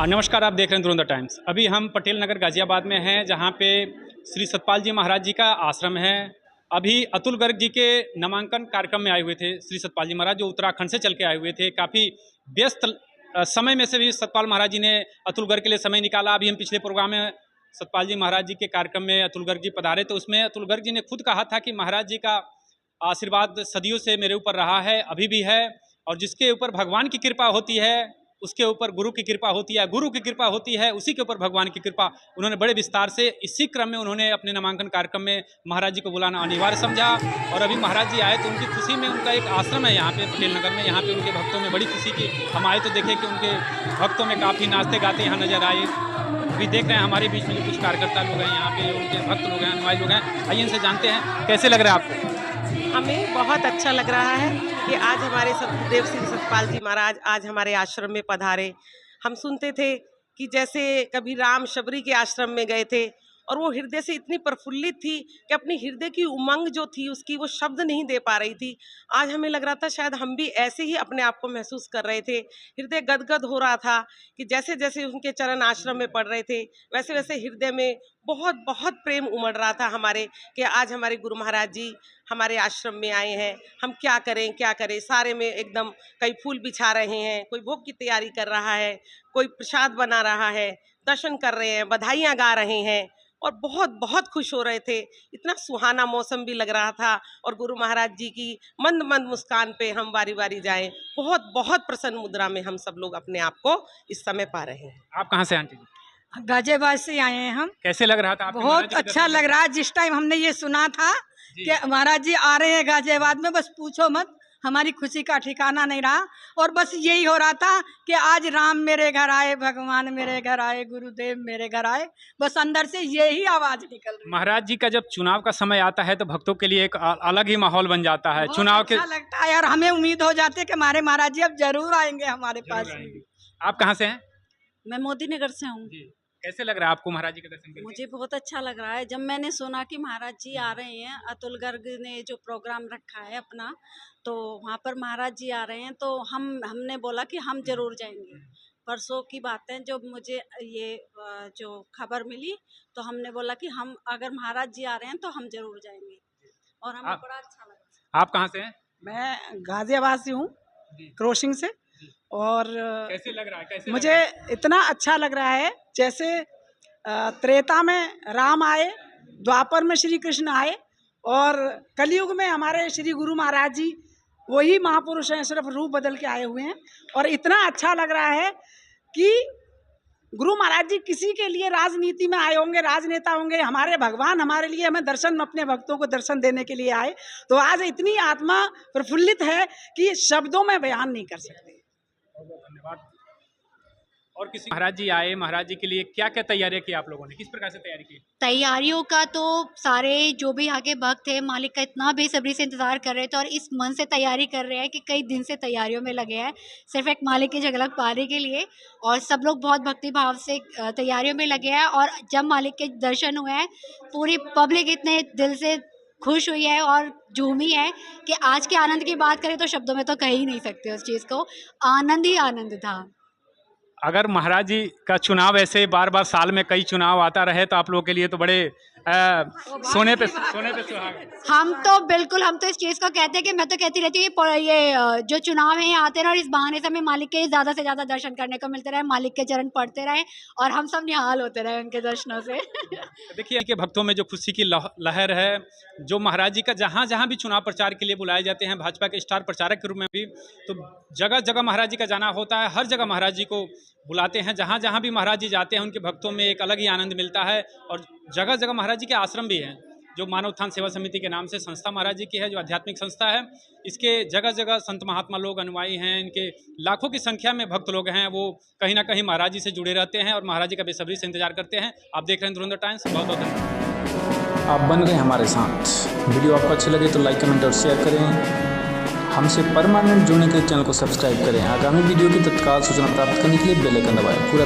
नमस्कार, आप देख रहे हैं दुरंतर टाइम्स। अभी हम पटेल नगर गाज़ियाबाद में हैं, जहां पे श्री सतपाल जी महाराज जी का आश्रम है। अभी अतुल गर्ग जी के नामांकन कार्यक्रम में आए हुए थे श्री सतपाल जी महाराज, जो उत्तराखंड से चल के आए हुए थे। काफ़ी व्यस्त समय में से भी सतपाल महाराज जी ने अतुल गर्ग के लिए समय निकाला। अभी हम पिछले प्रोग्राम में सतपाल जी महाराज जी के कार्यक्रम में अतुल गर्ग जी पधारे, तो उसमें अतुल गर्ग जी ने खुद कहा था कि महाराज जी का आशीर्वाद सदियों से मेरे ऊपर रहा है, अभी भी है, और जिसके ऊपर भगवान की कृपा होती है उसके ऊपर गुरु की कृपा होती है, गुरु की कृपा होती है उसी के ऊपर भगवान की कृपा। उन्होंने बड़े विस्तार से इसी क्रम में उन्होंने अपने नामांकन कार्यक्रम में महाराज जी को बुलाना अनिवार्य समझा। और अभी महाराज जी आए तो उनकी खुशी में, उनका एक आश्रम है यहाँ पे पटेल नगर में, यहाँ पे उनके भक्तों में बड़ी खुशी की। हम आए तो देखे कि उनके भक्तों में काफ़ी नाचते गाते यहाँ नजर आए। अभी देख रहे हैं हमारे बीच में जो कुछ कार्यकर्ता लोग हैं यहाँ पे, उनके भक्त लोग हैं, अनुयायी लोग हैं। आइए इनसे जानते हैं कैसे लग रहा है आपको। हमें बहुत अच्छा लग रहा है कि आज हमारे सतगुरुदेव श्री सतपाल जी महाराज आज हमारे आश्रम में पधारे। हम सुनते थे कि जैसे कभी राम शबरी के आश्रम में गए थे और वो हृदय से इतनी प्रफुल्लित थी कि अपनी हृदय की उमंग जो थी उसकी वो शब्द नहीं दे पा रही थी। आज हमें लग रहा था शायद हम भी ऐसे ही अपने आप को महसूस कर रहे थे। हृदय गदगद हो रहा था कि जैसे जैसे उनके चरण आश्रम में पड़ रहे थे वैसे वैसे हृदय में बहुत बहुत प्रेम उमड़ रहा था हमारे, कि आज हमारे गुरु महाराज जी हमारे आश्रम में आए हैं, हम क्या करें क्या करें। सारे में एकदम कई फूल बिछा रहे हैं, कोई भोग की तैयारी कर रहा है, कोई प्रसाद बना रहा है, दर्शन कर रहे हैं, बधाइयाँ गा रहे हैं और बहुत बहुत खुश हो रहे थे। इतना सुहाना मौसम भी लग रहा था और गुरु महाराज जी की मंद मंद मुस्कान पे हम बारी बारी जाएं। बहुत बहुत प्रसन्न मुद्रा में हम सब लोग अपने आप को इस समय पा रहे हैं। आप कहाँ से आंटी जी? गाजियाबाद से आए हैं हम। कैसे लग रहा था आपके? बहुत अच्छा लग रहा है। जिस टाइम हमने ये सुना था कि महाराज जी आ रहे हैं गाजियाबाद में, बस पूछो मत, हमारी खुशी का ठिकाना नहीं रहा। और बस यही हो रहा था कि आज राम मेरे घर आए, भगवान मेरे घर आए, गुरुदेव मेरे घर आए, बस अंदर से यही आवाज निकल रही। महाराज जी का जब चुनाव का समय आता है तो भक्तों के लिए एक अलग ही माहौल बन जाता है। चुनाव के अच्छा लगता है और हमें उम्मीद हो जाती है कि हमारे महाराज जी अब जरूर आएंगे हमारे पास। आप कहाँ से हैं? मैं मोदी नगर से हूँ। कैसे लग रहा है आपको महाराज जी के दर्शन करके? मुझे बहुत अच्छा लग रहा है। जब मैंने सुना कि महाराज जी आ रहे हैं, अतुल गर्ग ने जो प्रोग्राम रखा है अपना, तो वहाँ पर महाराज जी आ रहे हैं, तो हमने बोला कि हम जरूर जाएंगे। परसों की बात है जब मुझे ये जो खबर मिली, तो हमने बोला कि हम अगर महाराज जी आ रहे हैं तो हम जरूर जाएंगे और हमें बड़ा अच्छा लगा। आप कहाँ से हैं? मैं गाजियाबाद से हूँ, क्रॉसिंग से। और कैसे लग रहा है? कैसे मुझे इतना अच्छा लग रहा है जैसे त्रेता में राम आए, द्वापर में श्री कृष्ण आए और कलयुग में हमारे श्री गुरु महाराज जी वही महापुरुष हैं, सिर्फ रूप बदल के आए हुए हैं। और इतना अच्छा लग रहा है कि गुरु महाराज जी किसी के लिए राजनीति में आए होंगे, राजनेता होंगे, हमारे भगवान हमारे लिए हमें दर्शन, अपने भक्तों को दर्शन देने के लिए आए। तो आज इतनी आत्मा प्रफुल्लित है कि शब्दों में बयान नहीं कर सकते। धन्यवाद। और किसी महाराज जी आए, महाराज जी के लिए क्या क्या तैयारियां की आप लोगों ने? किस प्रकार से तैयारी की? तैयारियों का तो सारे जो भी यहाँ के भक्त थे मालिक का इतना बेसब्री से इंतज़ार कर रहे थे और इस मन से तैयारी कर रहे हैं कि कई दिन से तैयारियों में लगे हैं, सिर्फ एक मालिक की झलक पाने के लिए। और सब लोग बहुत भक्ति भाव से तैयारियों में लगे हैं और जब मालिक के दर्शन हुए हैं, पूरी पब्लिक इतने दिल से खुश हुई है और झूमी है कि आज के आनंद की बात करें तो शब्दों में तो कह ही नहीं सकते उस चीज़ को। आनंद ही आनंद था। अगर महाराज जी का चुनाव ऐसे बार बार साल में कई चुनाव आता रहे तो आप लोगों के लिए तो बड़े सोने पे सुहागा। हम तो इस चीज़ को कहते हैं कि मैं तो कहती रहती हूँ ये जो चुनाव है आते रहे और इस बहाने से हमें मालिक के ज़्यादा से ज़्यादा दर्शन करने को मिलते रहे, मालिक के चरण पढ़ते रहे और हम सब निहाल होते रहे उनके दर्शनों से। देखिए कि भक्तों में जो खुशी की लहर है, जो महाराज जी का जहाँ जहाँ भी चुनाव प्रचार के लिए बुलाए जाते हैं, भाजपा के स्टार प्रचारक के रूप में भी, तो जगह जगह महाराज जी का जाना होता है। हर जगह महाराज जी को बुलाते हैं, जहाँ जहाँ भी महाराज जी जाते हैं उनके भक्तों में एक अलग ही आनंद मिलता है। और जगह जगह महाराज जी के आश्रम भी हैं, जो मानव उत्थान सेवा समिति के नाम से संस्था महाराज जी की है, जो आध्यात्मिक संस्था है। इसके जगह जगह संत महात्मा लोग, अनुयायी हैं, इनके लाखों की संख्या में भक्त लोग हैं, वो कहीं ना कहीं महाराज जी से जुड़े रहते हैं और महाराज जी का बेसब्री से इंतजार करते हैं। आप देख रहे हैं दुरंतर टाइम्स। बहुत बहुत धन्यवाद। आप बन गए हमारे साथ। वीडियो आपको अच्छी लगे तो लाइक, कमेंट और शेयर करें। हमसे परमानेंट जुड़ने के लिए चैनल को सब्सक्राइब करें। आगामी वीडियो की तत्काल सूचना प्राप्त करने के लिए बेल आइकन दबाएं। पूरा